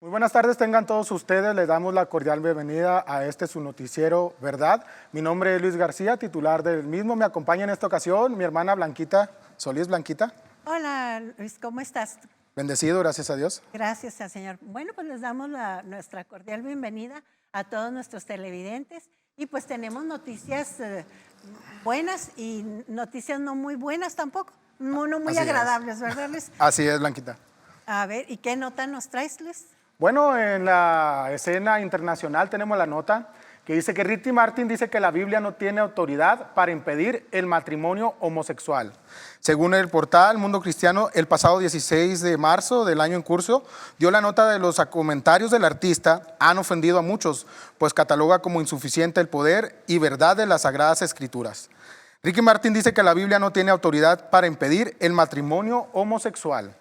Muy buenas tardes, tengan todos ustedes, les damos la cordial bienvenida a este su noticiero, ¿verdad? Mi nombre es Luis García, titular del mismo, me acompaña en esta ocasión mi hermana Blanquita Solís. Blanquita. Hola Luis, ¿cómo estás? Bendecido, gracias a Dios. Gracias al Señor. Bueno, pues les damos nuestra cordial bienvenida a todos nuestros televidentes y pues tenemos noticias buenas y noticias no muy buenas tampoco, no muy agradables, ¿verdad Luis? Así es, Blanquita. A ver, ¿y qué nota nos traes, Luis? Bueno, en la escena internacional tenemos la nota que dice que Ricky Martin dice que la Biblia no tiene autoridad para impedir el matrimonio homosexual. Según el portal Mundo Cristiano, el pasado 16 de marzo del año en curso, dio la nota de los comentarios del artista han ofendido a muchos, pues cataloga como insuficiente el poder y verdad de las Sagradas Escrituras. Ricky Martin dice que la Biblia no tiene autoridad para impedir el matrimonio homosexual.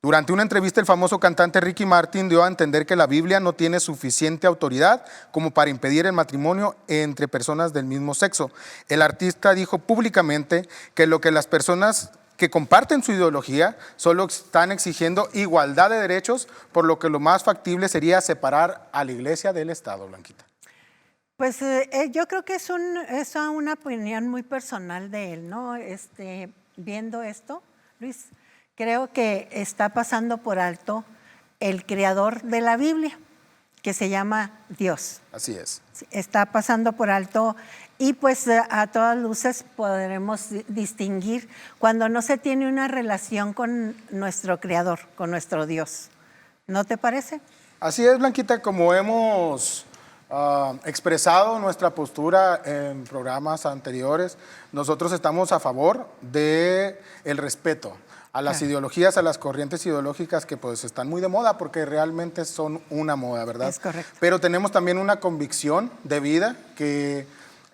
Durante una entrevista, el famoso cantante Ricky Martin dio a entender que la Biblia no tiene suficiente autoridad como para impedir el matrimonio entre personas del mismo sexo. El artista dijo públicamente que las personas que comparten su ideología solo están exigiendo igualdad de derechos, por lo que lo más factible sería separar a la iglesia del Estado, Blanquita. Pues yo creo que es una opinión muy personal de él, ¿no? Viendo esto, Luis, creo que está pasando por alto el creador de la Biblia, que se llama Dios. Así es. Está pasando por alto y pues a todas luces podremos distinguir cuando no se tiene una relación con nuestro creador, con nuestro Dios. ¿No te parece? Así es, Blanquita, como hemos expresado nuestra postura en programas anteriores, nosotros estamos a favor del respeto a las ideologías, a las corrientes ideológicas que pues están muy de moda porque realmente son una moda, ¿verdad? Es correcto. Pero tenemos también una convicción de vida que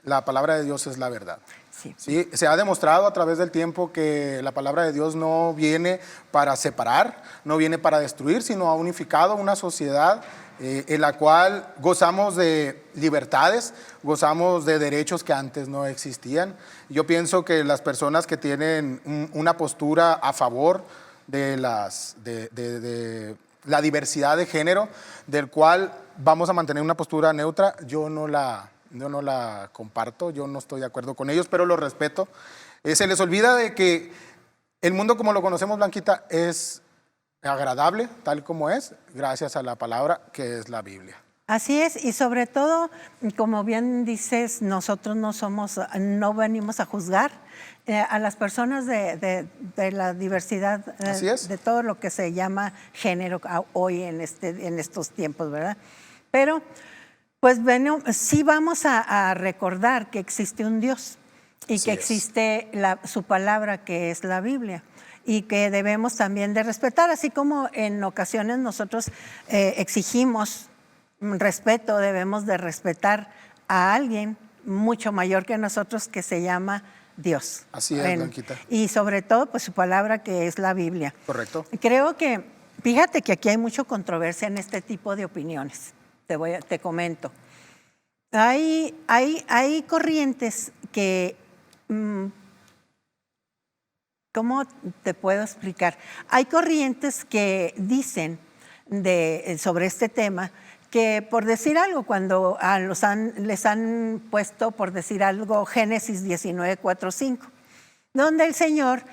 la palabra de Dios es la verdad. Sí. Sí, se ha demostrado a través del tiempo que la palabra de Dios no viene para separar, no viene para destruir, sino ha unificado una sociedad en la cual gozamos de libertades, gozamos de derechos que antes no existían. Yo pienso que las personas que tienen una postura a favor de la diversidad de género, del cual vamos a mantener una postura neutra, yo no la comparto, yo no estoy de acuerdo con ellos, pero los respeto. Se les olvida de que el mundo como lo conocemos, Blanquita, es agradable tal como es, gracias a la palabra que es la Biblia. Así es, y sobre todo, como bien dices, nosotros no venimos a juzgar a las personas de la diversidad, de todo lo que se llama género hoy en estos tiempos, ¿verdad? Pero, pues bueno, sí vamos a recordar que existe un Dios y que existe su palabra que es la Biblia, y que debemos también de respetar, así como en ocasiones nosotros exigimos respeto, debemos de respetar a alguien mucho mayor que nosotros que se llama Dios. Así es, Blanquita. Y sobre todo, pues su palabra que es la Biblia. Correcto. Creo que, fíjate que aquí hay mucha controversia en este tipo de opiniones, te comento. Hay corrientes que... ¿Cómo te puedo explicar? Hay corrientes que dicen sobre este tema que, por decir algo, cuando les han puesto, por decir algo, Génesis 19, 4, 5, donde el Señor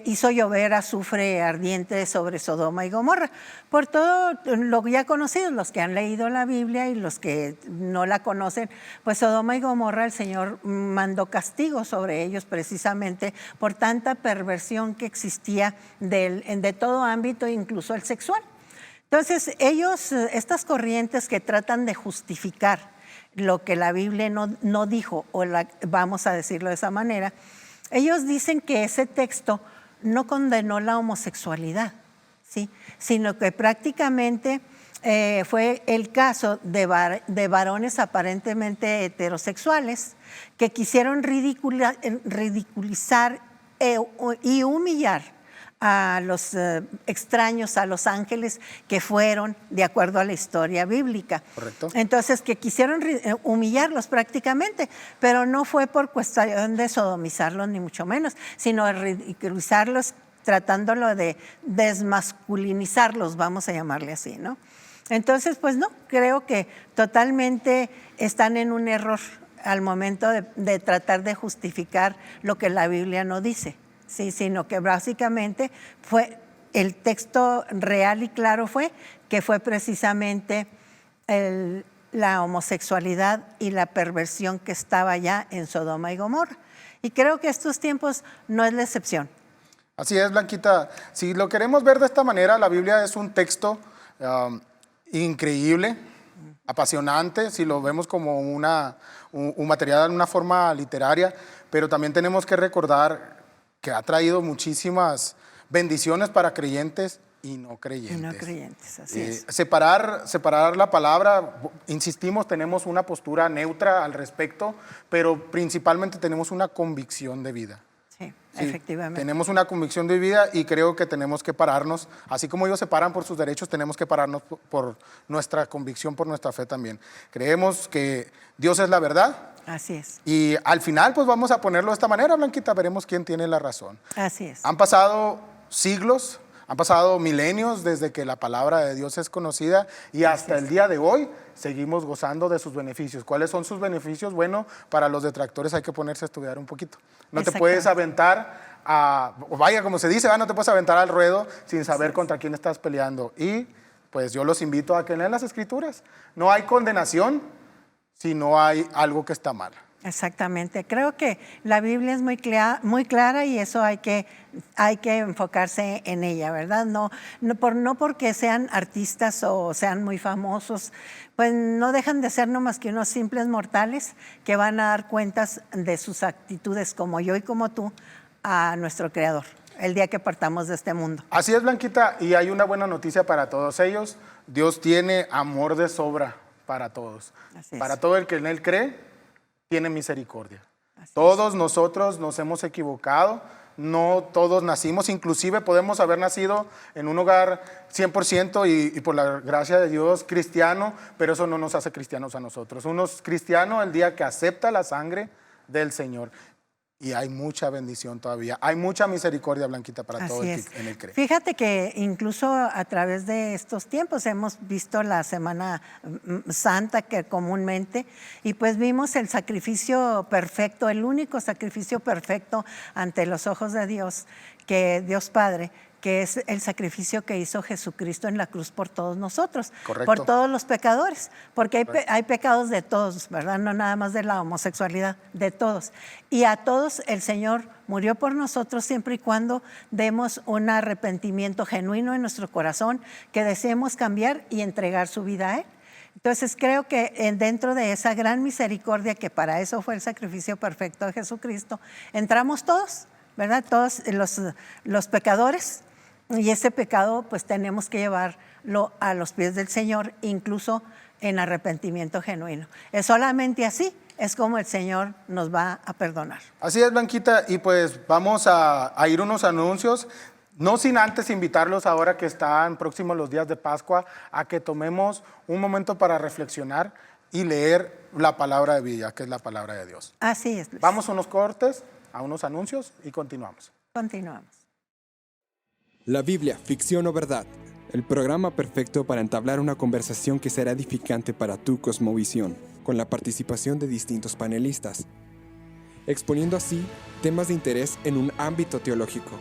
hizo llover azufre ardiente sobre Sodoma y Gomorra. Por todo lo ya conocido, los que han leído la Biblia y los que no la conocen, pues Sodoma y Gomorra, el Señor mandó castigo sobre ellos precisamente por tanta perversión que existía de todo ámbito, incluso el sexual. Entonces, estas corrientes que tratan de justificar lo que la Biblia no dijo, vamos a decirlo de esa manera, ellos dicen que ese texto no condenó la homosexualidad, ¿sí? Sino que prácticamente fue el caso de varones aparentemente heterosexuales que quisieron ridiculizar y humillar a los extraños, a los ángeles que fueron de acuerdo a la historia bíblica. Correcto. Entonces, que quisieron humillarlos prácticamente, pero no fue por cuestión de sodomizarlos ni mucho menos, sino de ridiculizarlos, tratándolo de desmasculinizarlos, vamos a llamarle así, ¿no? Entonces, pues no, creo que totalmente están en un error al momento de tratar de justificar lo que la Biblia no dice, sí, sino que básicamente fue el texto real y claro que fue precisamente la homosexualidad y la perversión que estaba ya en Sodoma y Gomorra. Y creo que estos tiempos no es la excepción. Así es, Blanquita. Si lo queremos ver de esta manera, la Biblia es un texto increíble, apasionante, si lo vemos como un material en una forma literaria, pero también tenemos que recordar que ha traído muchísimas bendiciones para creyentes y no creyentes. Y no creyentes, así es. Separar la palabra, insistimos, tenemos una postura neutra al respecto, pero principalmente tenemos una convicción de vida. Sí, efectivamente. Tenemos una convicción de vida y creo que tenemos que pararnos, así como ellos se paran por sus derechos, tenemos que pararnos por nuestra convicción, por nuestra fe también. Creemos que Dios es la verdad. Así es. Y al final, pues vamos a ponerlo de esta manera, Blanquita, veremos quién tiene la razón. Así es. Han pasado siglos, han pasado milenios desde que la palabra de Dios es conocida y hasta el día de hoy seguimos gozando de sus beneficios. ¿Cuáles son sus beneficios? Bueno, para los detractores hay que ponerse a estudiar un poquito. No te puedes aventar como se dice, no te puedes aventar al ruedo sin saber contra quién estás peleando. Y pues yo los invito a que lean las Escrituras. No hay condenación si no hay algo que está mal. Exactamente. Creo que la Biblia es muy clara y eso hay que enfocarse en ella, ¿verdad? No porque sean artistas o sean muy famosos, pues no dejan de ser no más que unos simples mortales que van a dar cuentas de sus actitudes como yo y como tú a nuestro Creador el día que partamos de este mundo. Así es, Blanquita, y hay una buena noticia para todos ellos. Dios tiene amor de sobra para todos. Para todo el que en Él cree, tiene misericordia. Todos nosotros nos hemos equivocado, no todos nacimos, inclusive podemos haber nacido en un hogar 100% y por la gracia de Dios cristiano, pero eso no nos hace cristianos a nosotros. Uno es cristiano el día que acepta la sangre del Señor. Y hay mucha bendición todavía, hay mucha misericordia, Blanquita, para todo el que en Él cree. Fíjate que incluso a través de estos tiempos hemos visto la Semana Santa que comúnmente, y pues vimos el sacrificio perfecto, el único sacrificio perfecto ante los ojos de Dios, que Dios Padre, que es el sacrificio que hizo Jesucristo en la cruz por todos nosotros, Correcto. Por todos los pecadores, porque hay pecados de todos, ¿verdad? No nada más de la homosexualidad, de todos. Y a todos el Señor murió por nosotros siempre y cuando demos un arrepentimiento genuino en nuestro corazón, que deseemos cambiar y entregar su vida a Él. Entonces creo que dentro de esa gran misericordia, que para eso fue el sacrificio perfecto de Jesucristo, entramos todos, ¿verdad? Todos los pecadores. Y ese pecado pues tenemos que llevarlo a los pies del Señor, incluso en arrepentimiento genuino. Es solamente así, es como el Señor nos va a perdonar. Así es, Blanquita, y pues vamos a ir unos anuncios, no sin antes invitarlos ahora que están próximos los días de Pascua a que tomemos un momento para reflexionar y leer la palabra de vida, que es la palabra de Dios. Así es, Luis. Vamos a unos cortes, a unos anuncios y continuamos. Continuamos. La Biblia, ficción o verdad. El programa perfecto para entablar una conversación que será edificante para tu cosmovisión, con la participación de distintos panelistas, exponiendo así temas de interés en un ámbito teológico.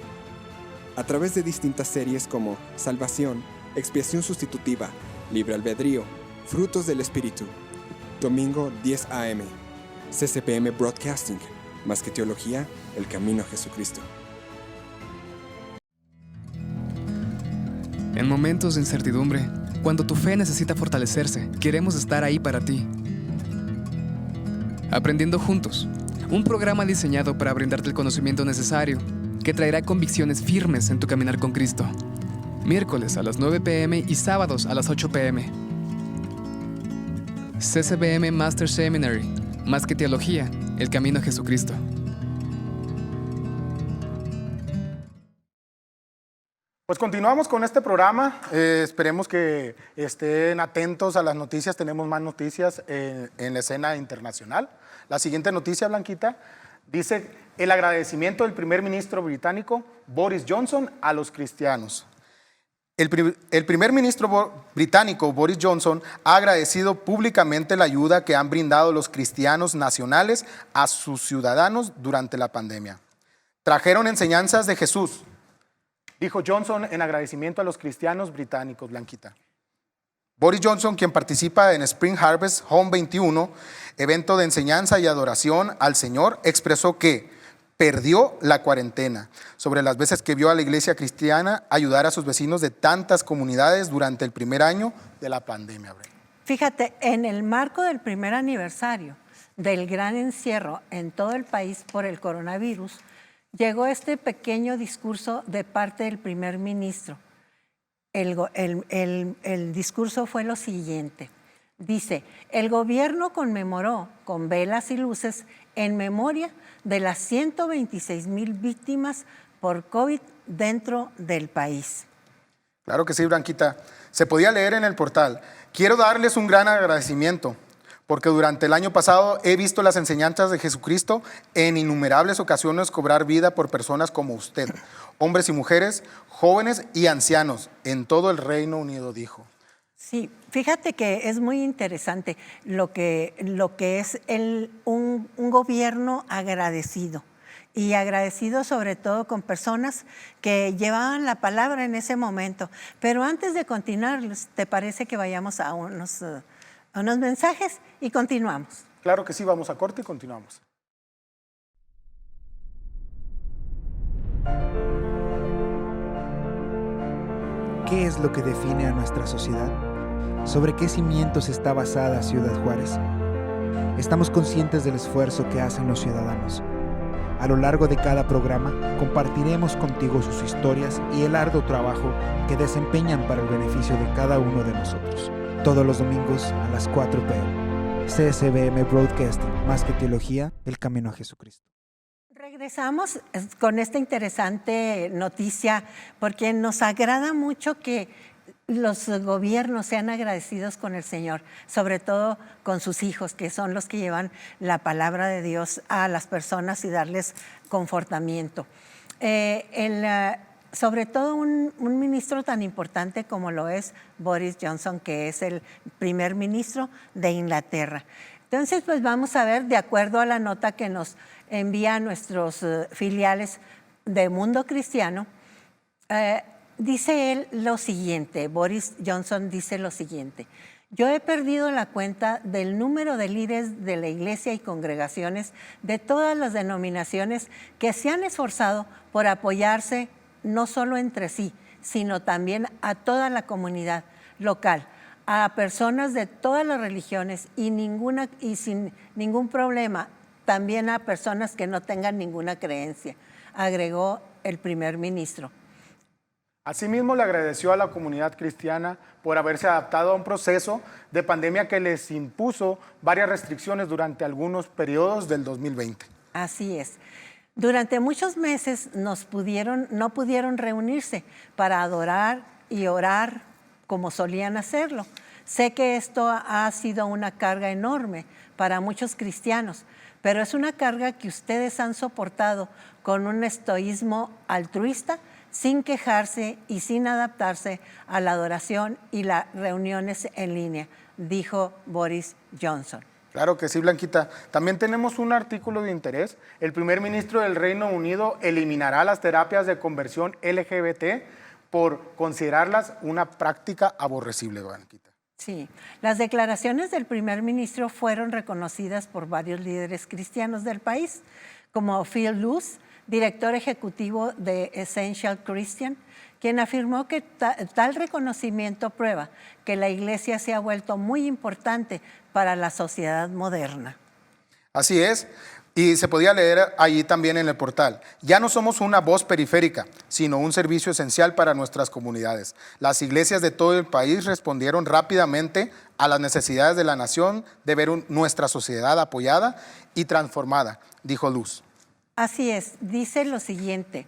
A través de distintas series como Salvación, Expiación Sustitutiva, Libre Albedrío, Frutos del Espíritu. Domingo 10 a.m. CCPM Broadcasting. Más que teología, el camino a Jesucristo. En momentos de incertidumbre, cuando tu fe necesita fortalecerse, queremos estar ahí para ti. Aprendiendo Juntos, un programa diseñado para brindarte el conocimiento necesario, que traerá convicciones firmes en tu caminar con Cristo. Miércoles a las 9 p.m. y sábados a las 8 p.m. CCBM Master Seminary, más que teología, el camino a Jesucristo. Pues continuamos con este programa, esperemos que estén atentos a las noticias, tenemos más noticias en la escena internacional. La siguiente noticia, Blanquita, dice el agradecimiento del primer ministro británico Boris Johnson a los cristianos. El primer ministro británico, Boris Johnson, ha agradecido públicamente la ayuda que han brindado los cristianos nacionales a sus ciudadanos durante la pandemia. Trajeron enseñanzas de Jesús, dijo Johnson en agradecimiento a los cristianos británicos, Blanquita. Boris Johnson, quien participa en Spring Harvest Home 21, evento de enseñanza y adoración al Señor, expresó que perdió la cuarentena sobre las veces que vio a la iglesia cristiana ayudar a sus vecinos de tantas comunidades durante el primer año de la pandemia. Fíjate, en el marco del primer aniversario del gran encierro en todo el país por el coronavirus, llegó este pequeño discurso de parte del primer ministro. El discurso fue lo siguiente. Dice, el gobierno conmemoró con velas y luces en memoria de las 126,000 víctimas por COVID dentro del país. Claro que sí, Blanquita. Se podía leer en el portal. Quiero darles un gran agradecimiento, porque durante el año pasado he visto las enseñanzas de Jesucristo en innumerables ocasiones cobrar vida por personas como usted, hombres y mujeres, jóvenes y ancianos, en todo el Reino Unido, dijo. Sí, fíjate que es muy interesante lo que es un gobierno agradecido, y agradecido sobre todo con personas que llevaban la palabra en ese momento. Pero antes de continuar, ¿te parece que vayamos a unos mensajes y continuamos? Claro que sí, vamos a corte y continuamos. ¿Qué es lo que define a nuestra sociedad? ¿Sobre qué cimientos está basada Ciudad Juárez? Estamos conscientes del esfuerzo que hacen los ciudadanos. A lo largo de cada programa compartiremos contigo sus historias y el arduo trabajo que desempeñan para el beneficio de cada uno de nosotros. Todos los domingos a las 4 p.m. CSBM Broadcasting, más que teología, el camino a Jesucristo. Regresamos con esta interesante noticia porque nos agrada mucho que los gobiernos sean agradecidos con el Señor, sobre todo con sus hijos, que son los que llevan la palabra de Dios a las personas y darles confortamiento. Sobre todo un ministro tan importante como lo es Boris Johnson, que es el primer ministro de Inglaterra. Entonces, pues vamos a ver, de acuerdo a la nota que nos envían nuestros filiales de Mundo Cristiano, dice él lo siguiente, Boris Johnson dice lo siguiente: yo he perdido la cuenta del número de líderes de la iglesia y congregaciones de todas las denominaciones que se han esforzado por apoyarse no solo entre sí, sino también a toda la comunidad local, a personas de todas las religiones y sin ningún problema, también a personas que no tengan ninguna creencia, agregó el primer ministro. Asimismo, le agradeció a la comunidad cristiana por haberse adaptado a un proceso de pandemia que les impuso varias restricciones durante algunos periodos del 2020. Así es. Durante muchos meses no pudieron reunirse para adorar y orar como solían hacerlo. Sé que esto ha sido una carga enorme para muchos cristianos, pero es una carga que ustedes han soportado con un estoísmo altruista, sin quejarse y sin adaptarse a la adoración y las reuniones en línea, dijo Boris Johnson. Claro que sí, Blanquita. También tenemos un artículo de interés. El primer ministro del Reino Unido eliminará las terapias de conversión LGBT por considerarlas una práctica aborrecible, Blanquita. Sí, las declaraciones del primer ministro fueron reconocidas por varios líderes cristianos del país, como Phil Luz, director ejecutivo de Essential Christian, quien afirmó que tal reconocimiento prueba que la iglesia se ha vuelto muy importante para la sociedad moderna. Así es, y se podía leer allí también en el portal. Ya no somos una voz periférica, sino un servicio esencial para nuestras comunidades. Las iglesias de todo el país respondieron rápidamente a las necesidades de la nación de ver nuestra sociedad apoyada y transformada, dijo Luz. Así es, dice lo siguiente,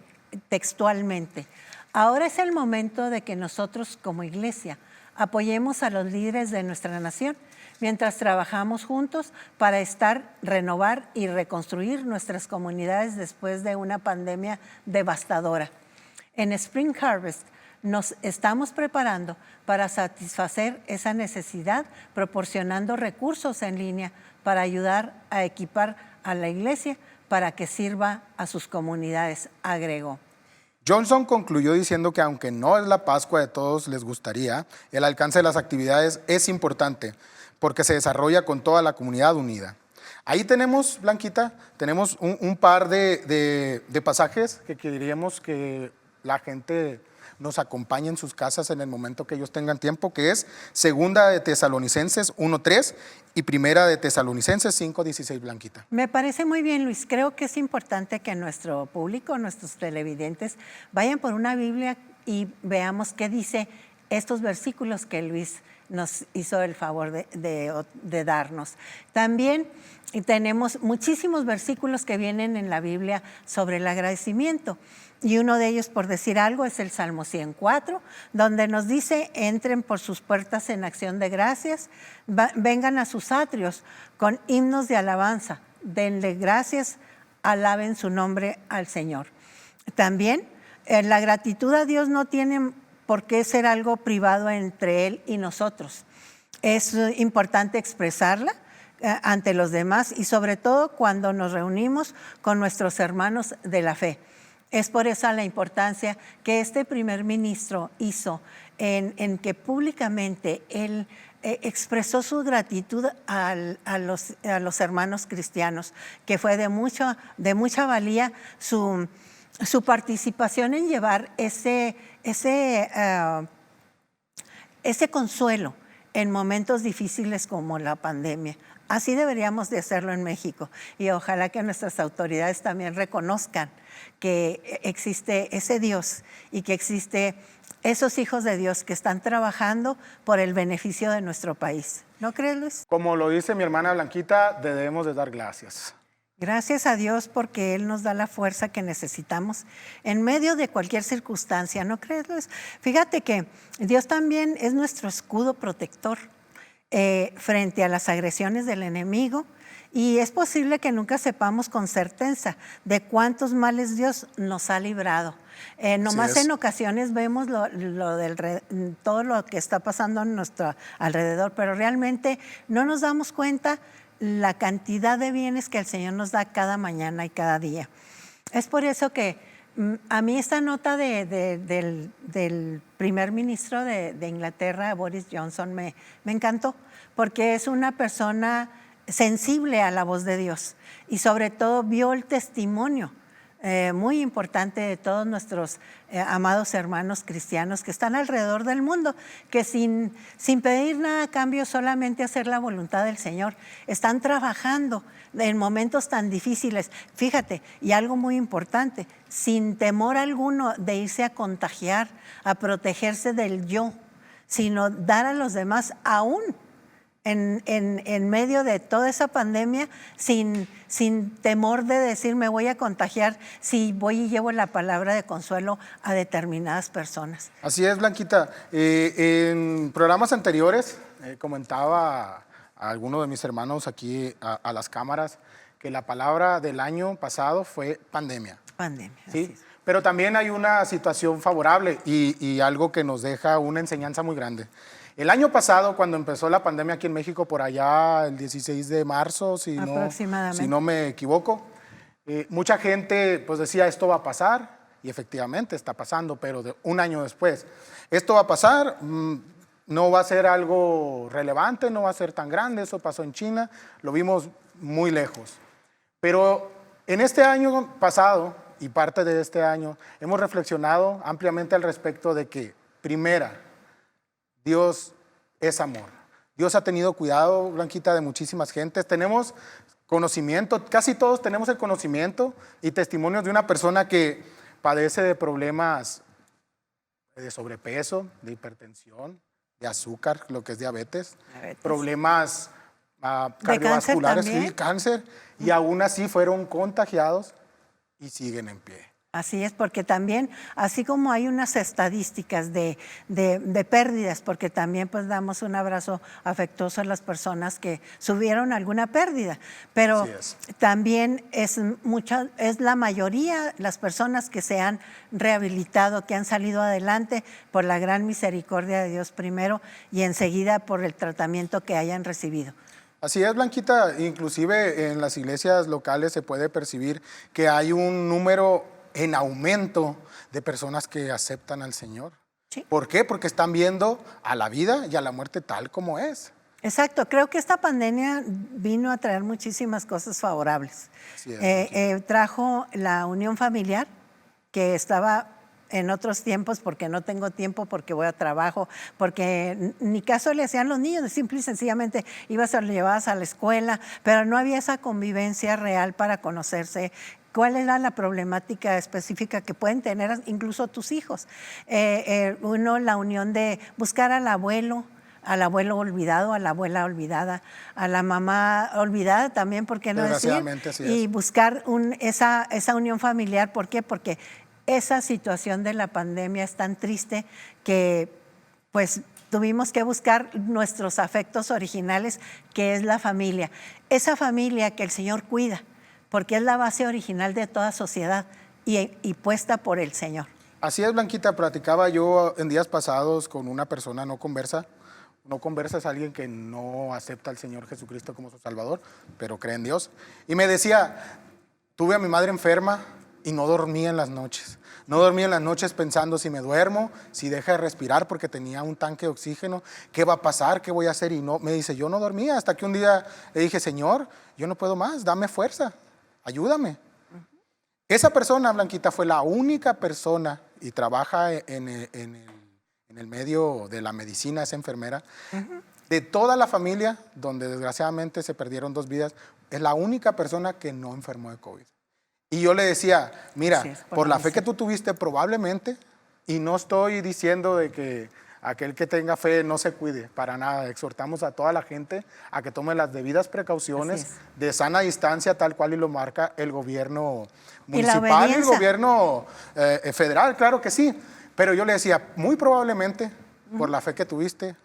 textualmente: ahora es el momento de que nosotros como iglesia apoyemos a los líderes de nuestra nación mientras trabajamos juntos para renovar y reconstruir nuestras comunidades después de una pandemia devastadora. En Spring Harvest, nos estamos preparando para satisfacer esa necesidad, proporcionando recursos en línea para ayudar a equipar a la iglesia para que sirva a sus comunidades, agregó. Johnson concluyó diciendo que aunque no es la Pascua de todos les gustaría, el alcance de las actividades es importante porque se desarrolla con toda la comunidad unida. Ahí tenemos, Blanquita, tenemos un par de pasajes que queríamos que la gente nos acompañe en sus casas en el momento que ellos tengan tiempo, que es Segunda de Tesalonicenses 1:3 y Primera de Tesalonicenses 5:16, Blanquita. Me parece muy bien, Luis. Creo que es importante que nuestro público, nuestros televidentes, vayan por una Biblia y veamos qué dice estos versículos que Luis nos hizo el favor de darnos. También tenemos muchísimos versículos que vienen en la Biblia sobre el agradecimiento. Y uno de ellos, por decir algo, es el Salmo 104, donde nos dice: entren por sus puertas en acción de gracias, vengan a sus atrios con himnos de alabanza, denle gracias, alaben su nombre al Señor. También la gratitud a Dios no tiene por qué ser algo privado entre Él y nosotros. Es importante expresarla ante los demás y sobre todo cuando nos reunimos con nuestros hermanos de la fe. Es por eso la importancia que este primer ministro hizo en que públicamente él expresó su gratitud a los hermanos cristianos, que fue de mucha valía su participación en llevar ese consuelo en momentos difíciles como la pandemia. Así deberíamos de hacerlo en México y ojalá que nuestras autoridades también reconozcan que existe ese Dios y que existe esos hijos de Dios que están trabajando por el beneficio de nuestro país. ¿No crees, Luis? Como lo dice mi hermana Blanquita, debemos de dar gracias. Gracias a Dios porque Él nos da la fuerza que necesitamos en medio de cualquier circunstancia. ¿No crees, Luis? Fíjate que Dios también es nuestro escudo protector frente a las agresiones del enemigo, y es posible que nunca sepamos con certeza de cuántos males Dios nos ha librado. Nomás en ocasiones vemos todo lo que está pasando a nuestro alrededor, pero realmente no nos damos cuenta la cantidad de bienes que el Señor nos da cada mañana y cada día. Es por eso que a mí esta nota del primer ministro de Inglaterra, Boris Johnson, me encantó, porque es una persona sensible a la voz de Dios y sobre todo vio el testimonio muy importante de todos nuestros amados hermanos cristianos que están alrededor del mundo, que sin pedir nada a cambio, solamente hacer la voluntad del Señor, están trabajando en momentos tan difíciles. Fíjate, y algo muy importante, sin temor alguno de irse a contagiar, a protegerse del yo, sino dar a los demás aún en medio de toda esa pandemia, sin temor de decir me voy a contagiar si voy y llevo la palabra de consuelo a determinadas personas. Así es, Blanquita. En programas anteriores comentaba a alguno de mis hermanos aquí a las cámaras que la palabra del año pasado fue pandemia. Pandemia, ¿Sí? así es. Pero también hay una situación favorable y algo que nos deja una enseñanza muy grande. El año pasado, cuando empezó la pandemia aquí en México, por allá el 16 de marzo, si no me equivoco, mucha gente pues decía esto va a pasar, y efectivamente está pasando, pero un año después. Esto va a pasar, no va a ser algo relevante, no va a ser tan grande, eso pasó en China, lo vimos muy lejos. Pero en este año pasado y parte de este año hemos reflexionado ampliamente al respecto de que, primera, Dios es amor. Dios ha tenido cuidado, Blanquita, de muchísimas gentes. Tenemos conocimiento, casi todos tenemos el conocimiento y testimonios de una persona que padece de problemas de sobrepeso, de hipertensión, de azúcar, lo que es diabetes. Problemas cardiovasculares, cáncer, y aún así fueron contagiados y siguen en pie. Así es, porque también, así como hay unas estadísticas de pérdidas, porque también pues damos un abrazo afectuoso a las personas que sufrieron alguna pérdida, pero también es la mayoría las personas que se han rehabilitado, que han salido adelante por la gran misericordia de Dios primero y enseguida por el tratamiento que hayan recibido. Así es, Blanquita, inclusive en las iglesias locales se puede percibir que hay un número en aumento de personas que aceptan al Señor. Sí. ¿Por qué? Porque están viendo a la vida y a la muerte tal como es. Exacto, creo que esta pandemia vino a traer muchísimas cosas favorables. Trajo la unión familiar, que estaba en otros tiempos porque no tengo tiempo, porque voy a trabajo, porque ni caso le hacían los niños, simple y sencillamente los llevabas a la escuela, pero no había esa convivencia real para conocerse. ¿Cuál era la problemática específica que pueden tener incluso tus hijos? La unión de buscar al abuelo olvidado, a la abuela olvidada, a la mamá olvidada también, ¿por qué no decir? Y buscar esa unión familiar. ¿Por qué? Porque esa situación de la pandemia es tan triste que pues tuvimos que buscar nuestros afectos originales, que es la familia. Esa familia que el Señor cuida, porque es la base original de toda sociedad y puesta por el Señor. Así es, Blanquita, platicaba yo en días pasados con una persona no conversa. No conversa es alguien que no acepta al Señor Jesucristo como su Salvador, pero cree en Dios. Y me decía, tuve a mi madre enferma y no dormía en las noches. No dormía en las noches pensando si me duermo, si deja de respirar porque tenía un tanque de oxígeno, ¿qué va a pasar? ¿Qué voy a hacer? Y no, me dice, yo no dormía hasta que un día le dije, Señor, yo no puedo más, dame fuerza. Ayúdame. Esa persona, Blanquita, fue la única persona, y trabaja en el medio de la medicina, es enfermera, de toda la familia, donde desgraciadamente se perdieron 2 vidas, es la única persona que no enfermó de COVID. Y yo le decía, mira, por la fe que tú tuviste probablemente, y no estoy diciendo de que aquel que tenga fe no se cuide, para nada. Exhortamos a toda la gente a que tome las debidas precauciones de sana distancia, tal cual y lo marca el gobierno municipal y el gobierno federal, claro que sí. Pero yo le decía, muy probablemente, por la fe que tuviste,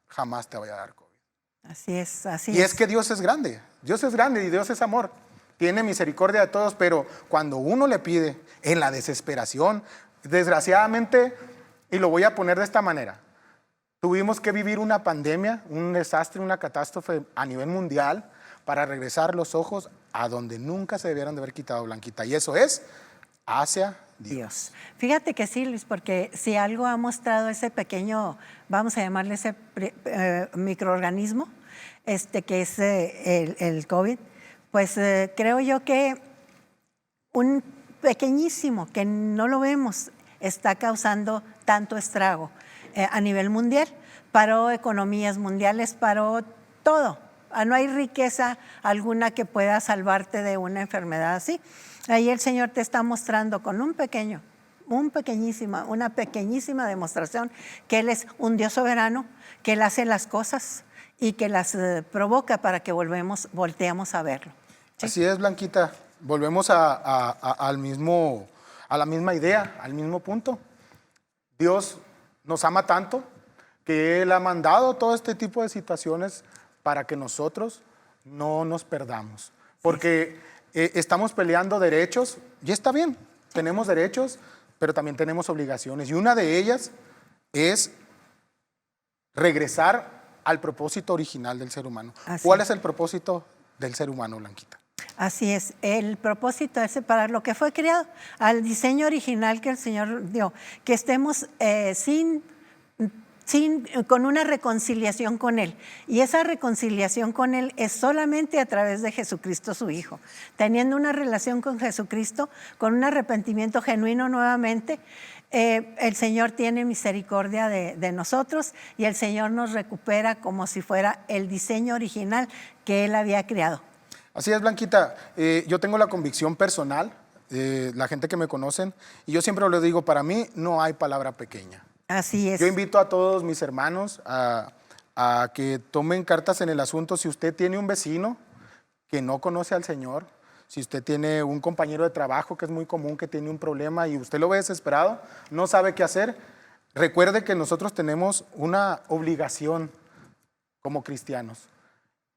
jamás te vaya a dar COVID. Así es, así es. Y es que Dios es grande y Dios es amor. Tiene misericordia de todos, pero cuando uno le pide en la desesperación, desgraciadamente, y lo voy a poner de esta manera, tuvimos que vivir una pandemia, un desastre, una catástrofe a nivel mundial para regresar los ojos a donde nunca se debieron de haber quitado, Blanquita, y eso es hacia Dios. Fíjate que sí, Luis, porque si algo ha mostrado ese pequeño, vamos a llamarle ese microorganismo, que es el COVID, pues creo yo que un pequeñísimo, que no lo vemos, está causando tanto estrago a nivel mundial. Paró economías mundiales, paró todo. No hay riqueza alguna que pueda salvarte de una enfermedad así. Ahí el Señor te está mostrando con una pequeñísima demostración que Él es un Dios soberano, que Él hace las cosas y que las provoca para que volteamos a verlo. ¿Sí? Así es, Blanquita. Volvemos a la misma idea, al mismo punto. Dios nos ama tanto que Él ha mandado todo este tipo de situaciones para que nosotros no nos perdamos. Porque estamos peleando derechos, y está bien, tenemos derechos, pero también tenemos obligaciones. Y una de ellas es regresar al propósito original del ser humano. ¿Cuál es el propósito del ser humano, Blanquita? Así es, el propósito es para lo que fue creado, al diseño original que el Señor dio, que estemos con una reconciliación con Él. Y esa reconciliación con Él es solamente a través de Jesucristo su Hijo. Teniendo una relación con Jesucristo, con un arrepentimiento genuino nuevamente, el Señor tiene misericordia de nosotros y el Señor nos recupera como si fuera el diseño original que Él había creado. Así es, Blanquita. Yo tengo la convicción personal, la gente que me conocen, y yo siempre les digo, para mí no hay palabra pequeña. Así es. Yo invito a todos mis hermanos a que tomen cartas en el asunto. Si usted tiene un vecino que no conoce al Señor, si usted tiene un compañero de trabajo que es muy común, que tiene un problema y usted lo ve desesperado, no sabe qué hacer, recuerde que nosotros tenemos una obligación como cristianos.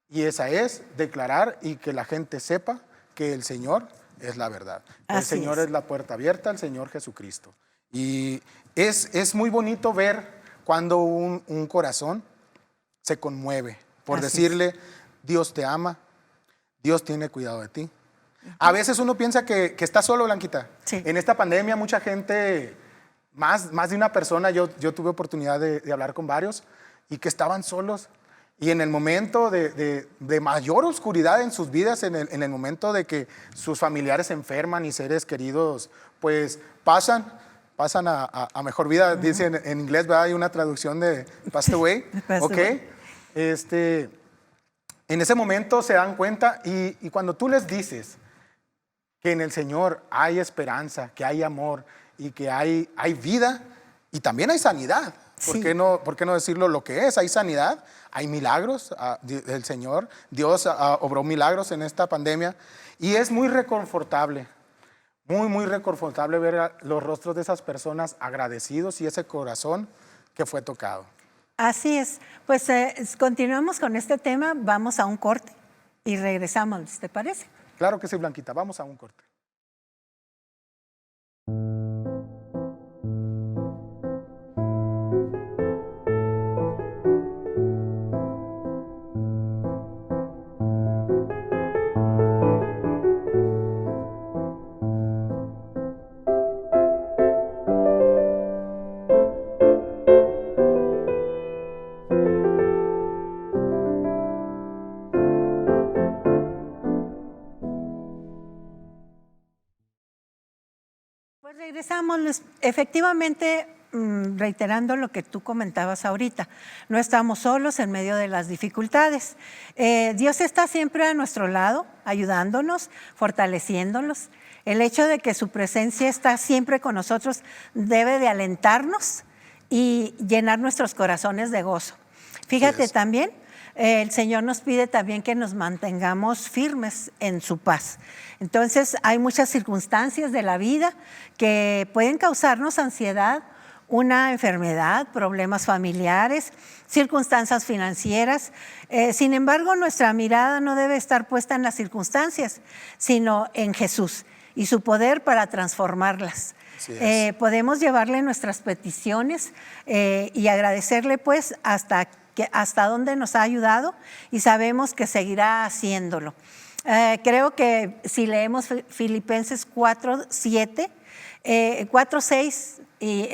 Y esa es declarar y que la gente sepa que el Señor es la verdad. El Señor es la puerta abierta, el Señor Jesucristo. Y es muy bonito ver cuando un corazón se conmueve por decirle, Dios te ama, Dios tiene cuidado de ti. A veces uno piensa que está solo, Blanquita. Sí. En esta pandemia mucha gente, más de una persona, yo tuve oportunidad de hablar con varios y que estaban solos. Y en el momento de mayor oscuridad en sus vidas, en el momento de que sus familiares se enferman y seres queridos, pues pasan a mejor vida. Dicen en inglés, ¿verdad? Hay una traducción de passed away. ¿Ok? En ese momento se dan cuenta y cuando tú les dices que en el Señor hay esperanza, que hay amor y que hay vida y también hay sanidad. ¿Por qué no decirlo lo que es? Hay sanidad, hay milagros. El Señor, Dios obró milagros en esta pandemia y es muy reconfortable, muy reconfortable ver los rostros de esas personas agradecidos y ese corazón que fue tocado. Así es. Pues continuamos con este tema, vamos a un corte y regresamos, ¿te parece? Claro que sí, Blanquita, vamos a un corte. Regresamos, efectivamente, reiterando lo que tú comentabas ahorita, no estamos solos en medio de las dificultades. Dios está siempre a nuestro lado, ayudándonos, fortaleciéndonos. El hecho de que su presencia está siempre con nosotros debe de alentarnos y llenar nuestros corazones de gozo. Fíjate también, el Señor nos pide también que nos mantengamos firmes en su paz. Entonces, hay muchas circunstancias de la vida que pueden causarnos ansiedad, una enfermedad, problemas familiares, circunstancias financieras. Sin embargo, nuestra mirada no debe estar puesta en las circunstancias, sino en Jesús y su poder para transformarlas. Podemos llevarle nuestras peticiones y agradecerle pues hasta dónde nos ha ayudado y sabemos que seguirá haciéndolo. Creo que si leemos Filipenses 4:6 y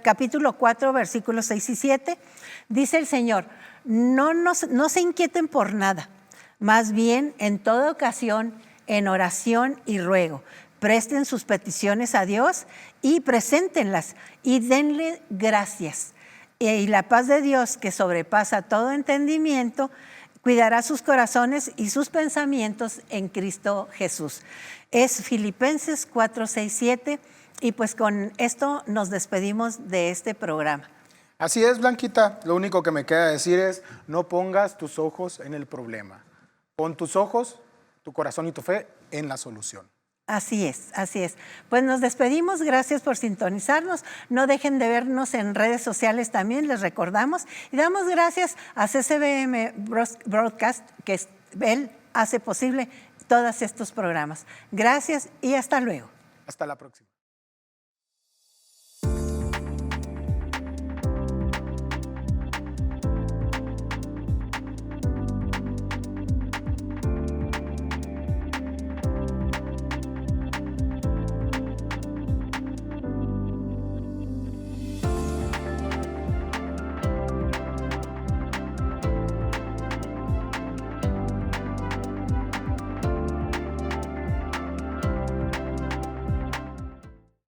capítulo 4, versículos 6 y 7, dice el Señor, no se inquieten por nada, más bien en toda ocasión, en oración y ruego, presten sus peticiones a Dios y preséntenlas y denle gracias. Y la paz de Dios, que sobrepasa todo entendimiento, cuidará sus corazones y sus pensamientos en Cristo Jesús. Es Filipenses 4, 6, 7 y pues con esto nos despedimos de este programa. Así es, Blanquita. Lo único que me queda decir es, no pongas tus ojos en el problema. Pon tus ojos, tu corazón y tu fe en la solución. Así es, así es. Pues nos despedimos, gracias por sintonizarnos. No dejen de vernos en redes sociales también, les recordamos. Y damos gracias a CCBM Broadcast, que él hace posible todos estos programas. Gracias y hasta luego. Hasta la próxima.